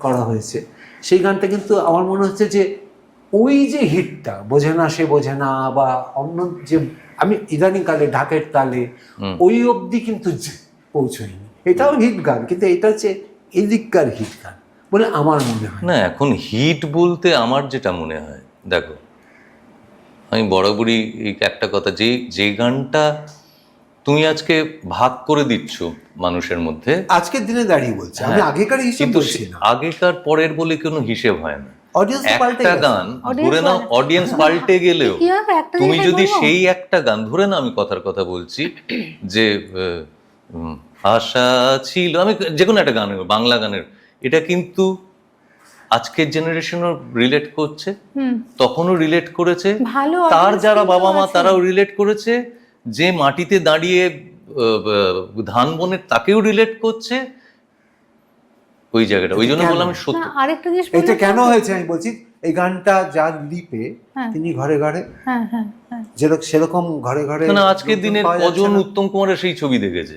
করা হয়েছে, সেই গানটা কিন্তু আমার মনে হচ্ছে যে ওই যে হিটটা বোঝে না সে বোঝে না বা অন্য যে আমি ইদানিং কালে ঢাকের তালে ওই অবধি কিন্তু পৌঁছয়নি। এটাও হিট গান, কিন্তু এটা হচ্ছে এদিককার হিট গান বলে আমার মনে হয় না। এখন হিট বলতে আমার যেটা মনে হয়, দেখো আমি বরাবরই এই একটা কথা, যে গানটা তুমি আজকে ভাগ করে দিচ্ছ মানুষের মধ্যে, আজকের দিনে দাঁড়িয়ে বলছি, আমি আগেকার হিসেব কিন্তু বলছি না, আগেকার পরের বলে কোনো হিসেব হয় না। অডিয়েন্স পাল্টে একটা গেছে। গান ধরে নাও, অডিয়েন্স পাল্টে গেলেও তুমি যদি সেই একটা গান ধরে নাও, আমি কথার কথা বলছি যে আশা ছিল, আমি যে কোনো একটা গান, বাংলা গানের, এটা কিন্তু আজকের জেনারেশনও রিলেট করছে, তখনও রিলেট করেছে, তার যারা বাবা মা তারাও রিলেট করেছে, যে মাটিতে দাঁড়িয়ে ধান বনের তাকেও রিলেট করছে ওই জায়গাটা। ওই জন্য বললাম সত্য। আরেকটা জিনিস এটা কেন হয়েছে আমি বলছি, এই গানটা যার লিপে তিনি ঘরে ঘরে সেরকম ঘরে ঘরে, না আজকের দিনের কজন উত্তম কুমারের সেই ছবি দেখেছে?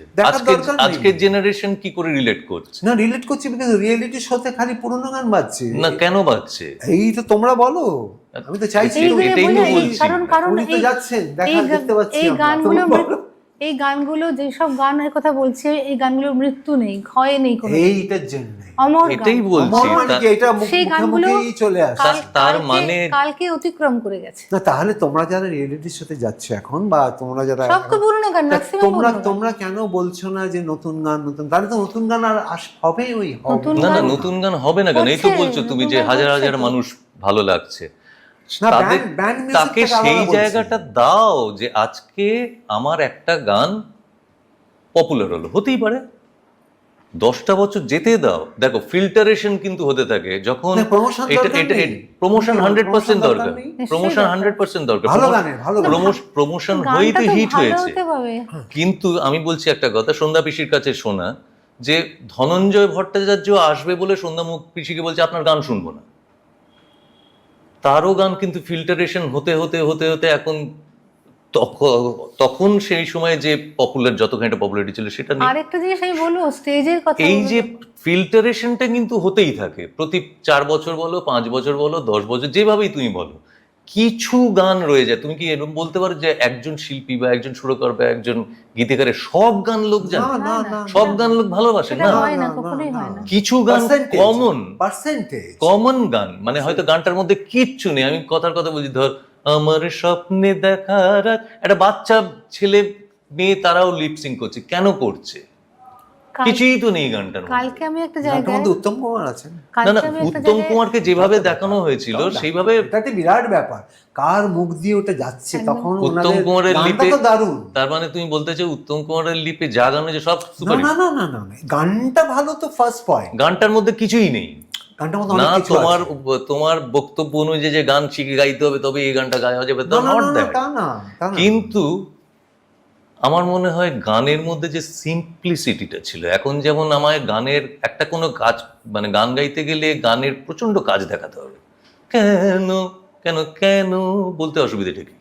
আজকের জেনারেশন কি করে রিলেট করছে? না রিলেট করছে বিকজ রিয়েলিটি শোতে খালি পুরনো গান বাজছে। না কেন বাজছে? এই তো তোমরা বলো, আমি তো চাইছি এটাই তো বলছি। কারণ উনি তো যাচ্ছেন, দেখতে পাচ্ছি এই গানগুলো যেসব গানের কথা বলছি, এই গানগুলোর মৃত্যু নেই, ক্ষয় নেই কোনো, এইটার জন্য অমর এটাই বলছি। সেই গানগুলো চলে আসে, তার মানে কালকে অতিক্রম করে গেছে। না তাহলে তোমরা যারা রিয়েলিটির সাথে যাচ্ছ এখন, বা তোমরা যারা সব তো পুরনো গান, তোমরা কেন বলছো না যে নতুন গান? তাহলে তো নতুন গান আর হবে ওই না না, নতুন গান হবে না কেন? এই তো বলছো তুমি যে হাজার হাজার মানুষ ভালো লাগছে, তাকে সেই জায়গাটা দাও যে আজকে আমার একটা গান পপুলার হলো, হতেই পারে 10টা বছর যেতে দাও। দেখো ফিল্টারেশন কিন্তু হতে থাকে যখন প্রমোশন 100% দরকার, প্রমোশন 100% দরকার, প্রমোশন হইতে হিট হয়েছে। কিন্তু আমি বলছি একটা কথা, সন্ধ্যা পিসির কাছে শোনা যে ধনঞ্জয় ভট্টাচার্য আসবে বলে সন্ধ্যা পিসিকে বলছে আপনার গান শুনবো না, তারও গান কিন্তু ফিল্টারেশন হতে হতে হতে হতে এখন, তখন সেই সময় যে পপুলার যতখানি পপুলারিটি ছিল সেটা নেই। আরেকটা জিনিস আমি বলবো, স্টেজের কথা, এই যে ফিল্টারেশনটা কিন্তু হতেই থাকে প্রতি 4 বছর বলো, 5 বছর বলো, 10 বছর, যেভাবেই তুমি বলো, কিছু গান রয়ে যায়। তুমি কি এরকম বলতে পারো যে একজন শিল্পী বা একজন সুরকার বা একজন গীতিকারের সব গান লোক জানে, সব গান লোক ভালোবাসে? না, কিছু গান কমন গান, মানে হয়তো গানটার মধ্যে কিচ্ছু নেই। আমি কথার কথা বলছি, ধর আমার স্বপ্নে দেখা রাত, একটা বাচ্চা ছেলে মেয়ে তারাও লিপসিং করছে, কেন করছে? কিছুই তো নেই গানটার মধ্যে। কালকে আমি একটা জায়গায়, উত্তম কুমার আছেন, না না, উত্তম কুমারকে যেভাবে দেখানো হয়েছিল সেইভাবে, এটাতে বিরাট ব্যাপার, কার মুখ দিয়ে ওটা যাচ্ছে তখন। উত্তম কুমারের লিপে দারুণ, তার মানে তুমি বলতে চাও উত্তম কুমারের লিপে যা গান হয়েছে সব সুপার? না না না না, গানটা ভালো তো ফার্স্ট পয়েন্ট, গানটার মধ্যে কিছুই নেই। না তোমার বক্তব্য অনুযায়ী যে গান শিখে গাইতে হবে তবে এই গানটা গাওয়া যাবে, কিন্তু আমার মনে হয় গানের মধ্যে যে সিম্পলিসিটিটা ছিল, এখন যেমন আমায় গানের একটা কোনো কাজ, মানে গান গাইতে গেলে গানের প্রচন্ড কাজ দেখাতে হবে, কেন কেন কেন বলতে অসুবিধা ঠিকই।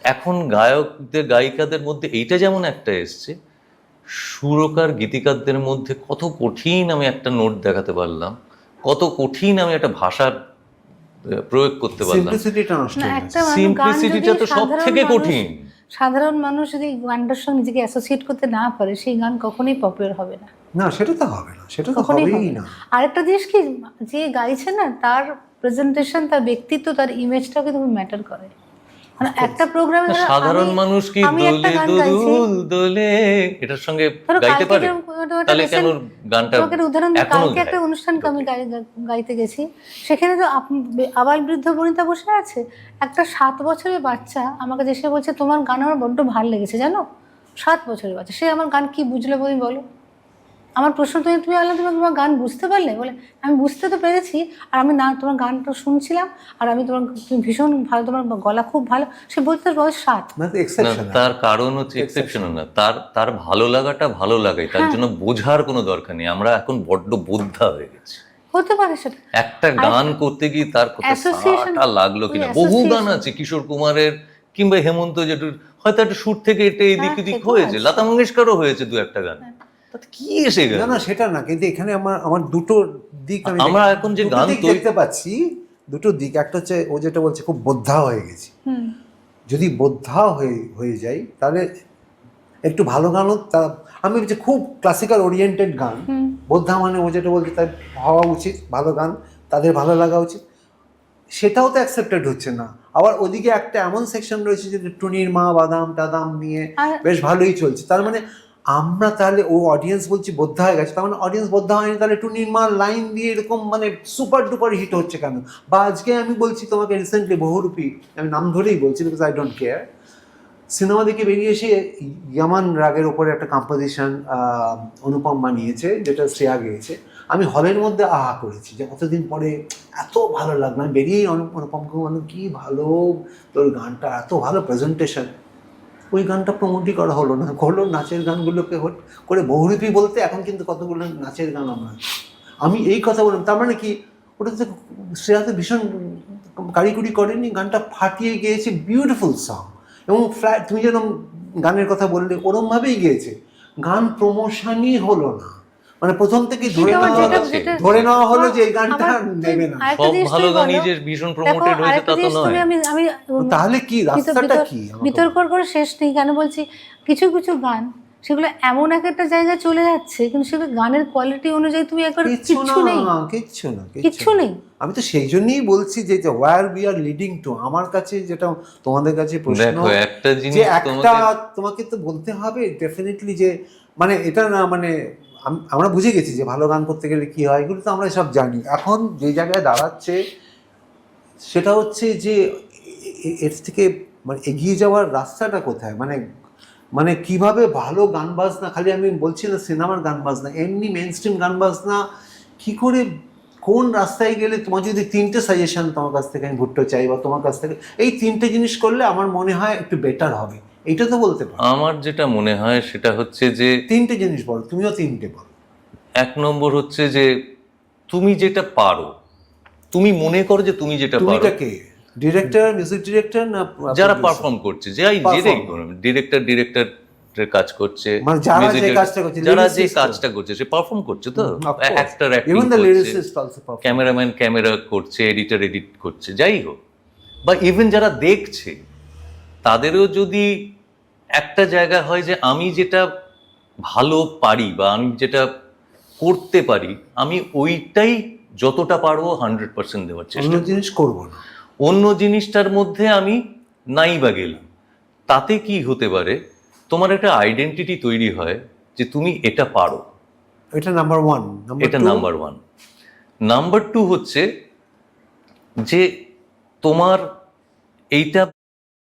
এখন গায়কদের গায়িকাদের মধ্যে এইটা যেমন একটা এসছে, সুরকার গীতিকারদের মধ্যে কত কঠিন আমি একটা নোট দেখাতে পারলাম, কত কঠিন আমি একটা ভাষার প্রয়োগ করতে পারলাম, সিম্পলিসিটিটা তো সব থেকে কঠিন। সাধারণ মানুষ যদি গানটার সঙ্গে নিজেকে অ্যাসোসিয়েট করতে না পারে, সেই গান কখনোই পপুলার হবে না। না সেটা তো হবে না, সেটা তো হবেই না। আরেকটা জিনিস কি, যে গাইছে না তার প্রেজেন্টেশন, তার ব্যক্তিত্ব, তার ইমেজটাও কিন্তু ম্যাটার করে। মানে একটা প্রোগ্রামে সাধারণ মানুষ কি দোলে দুল দোলে এটার সঙ্গে গাইতে পারে? তাহলে কেন গানটা? উদাহরণ দিই, কালকে একটা অনুষ্ঠানকে আমি গাইতে গেছি, সেখানে তো আবাল বৃদ্ধ বনিতা বসে আছে, একটা 7 বছরের বাচ্চা আমাকে এসে বলছে তোমার গান আমার বড্ড ভালো লেগেছে জানো। 7 বছরের বাচ্চা, সে আমার গান কি বুঝলো তুমি বলো? আমার প্রশ্ন, তুমি আল্লাহ তুমি তোমার গান বুঝতে পারলে? বলে আমি বুঝতে তো পেরেছি, আর আমি না তোমার গানটা শুনছিলাম, আর আমি তোমার ভীষণ ভালো, তোমার গলা খুব ভালো। সে বলতে বয়স 7। তার কারণ হচ্ছে এক্সেপশন না, তার ভালো লাগাটা ভালো লাগাই, তার জন্য বোঝার কোনো দরকার নেই। আমরা এখন বড্ড বোদ্ধা হয়ে গেছি। হতে পারে সেটা, একটা গান করতে গিয়ে তার কতটা লাগলো কিনা। বহু গান আছে কিশোর কুমারের কিংবা হেমন্ত জেঠুর, হয়তো একটা সুর থেকে এটা এদিক ওদিক হয়েছে, লতা মঙ্গেশকরও হয়েছে 2-1টা গান, তাতে কি এসে গেল? না না সেটা না, কিন্তু এখানে আমার দুটো দিক আমরা এখন যে গান দেখতে পাচ্ছি, দুটো দিক। একটা হচ্ছে ও যেটা বলছে খুব বোদ্ধা হয়ে গেছি, যদি বোদ্ধা হয়ে যাই তাহলে একটু ভালো গানও আমি বলছি খুব ক্লাসিক্যাল ওরিয়েন্টেড গান, বোদ্ধা মানে ও যেটা বলছে তাই হওয়া উচিত, ভালো গান তাদের ভালো লাগা উচিত, সেটাও তো অ্যাকসেপ্টেড হচ্ছে না। আবার ওদিকে একটা এমন সেকশন রয়েছে যে টুনির মা বাদাম টাদাম নিয়ে বেশ ভালোই চলছে, তার মানে আমরা তাহলে ও অডিয়েন্স বলছি বোদ্ধা হয়ে গেছে, তার মানে অডিয়েন্স বোদ্ধা হয়নি, তাহলে টুনির মা লাইন দিয়ে এরকম মানে সুপার ডুপার হিট হচ্ছে কেন? বা আজকে আমি বলছি তোমাকে রিসেন্টলি বহুরূপী, আমি নাম ধরেই বলছি because I don't care, cinema দেখে বেরিয়ে এসে ইয়ামান রাগের ওপরে একটা কম্পোজিশন অনুপম বানিয়েছে, যেটা শ্রেয়া গেয়েছে, আমি হলের মধ্যে আহা করেছি যে কতদিন পরে এত ভালো লাগলো। আমি বেরিয়েই অনুপমকে বললাম কি ভালো তোর গানটা, এত ভালো প্রেজেন্টেশন। ওই গানটা প্রমোটই করা হলো না, হলো নাচের গানগুলোকে করে বহুরূপী বলতে, এখন কিন্তু কতগুলো নাচের গান আমি এই কথা বললাম। তার মানে কি ওটা তো শ্রেয়াতে ভীষণ কারিকুরি করেনি, গানটা ফাটিয়ে গিয়েছে, বিউটিফুল সং, এবং ফ্ল্যাট তুমি যেরকম গানের কথা বললে ওরমভাবেই গিয়েছে, গান প্রমোশনই হলো না, মানে প্রথম থেকে ধরে নেওয়া হলো যে এই গানটা নেবে না। সব ভালো গানই যে ভীষণ প্রমোটেড হয়েছে তা তো নয়। তাহলে কি রাস্তাটা কি? বিতর্ক করে শেষ নেই, কেন বলছি কিছু কিছু গান সেগুলো এমন একটা জায়গায় চলে যাচ্ছে, কিন্তু সেগুলো গানের কোয়ালিটি অনুযায়ী তুমি একবার কিচ্ছু নেই। আমি তো সেই জন্যই বলছি যে where we are leading to. আমার কাছে যেটা তোমাদের কাছে প্রশ্ন, একটা জিনিস তোমাকে তো বলতে হবে ডেফিনেটলি যে মানে এটা না, মানে আমরা বুঝে গেছি যে ভালো গান করতে গেলে কি হয়, এগুলো তো আমরা সব জানি। এখন যে জায়গায় দাঁড়াচ্ছে সেটা হচ্ছে যে এর থেকে মানে এগিয়ে যাওয়ার রাস্তাটা কোথায়, মানে কিভাবে ভালো গান বাজনা, খালি আমি বলছি না সিনেমার গান বাজনা, এমনি মেন স্ট্রিম গান বাজনা কি করে, কোন রাস্তায় গেলে, তোমার যদি তিনটে সাজেশন তোমার কাছ থেকে আমি ভুট্টো চাই, বা তোমার কাছ থেকে এই তিনটে জিনিস করলে আমার মনে হয় একটু বেটার হবে, এইটা তো বলতে পারো। আমার যেটা মনে হয় সেটা হচ্ছে যে তিনটে জিনিস বলো, তুমিও তিনটে বলো। এক নম্বর হচ্ছে যে তুমি যেটা পারো, তুমি মনে করো যে তুমি যেটা পারো, ডিরেক্টর, মিউজিক ডিরেক্টর, না যারা পারফর্ম করছে, যেটাই ডিরেক্টর কাজ করছে, যারা যে কাজটা করছে সে পারফর্ম করছে, তো অ্যাক্টর অ্যাক্টিং করছে, ক্যামেরাম্যান ক্যামেরা করছে, এডিটর এডিট করছে, যাই হোক, বা ইভেন যারা দেখছে তাদেরও যদি একটা জায়গা হয় যে আমি যেটা ভালো পারি বা আমি যেটা করতে পারি, আমি ওইটাই যতটা পারবো 100% দেওয়ার চেষ্টা, জিনিস করবো না, অন্য জিনিসটার মধ্যে আমি নাই বা গেলাম, তাতে কি হতে পারে, তোমার একটা আইডেন্টিটি তৈরি হয় যে তুমি এটা পারো, এটা নাম্বার ওয়ান। এটা নাম্বার ওয়ান। নাম্বার টু হচ্ছে যে তোমার এইটা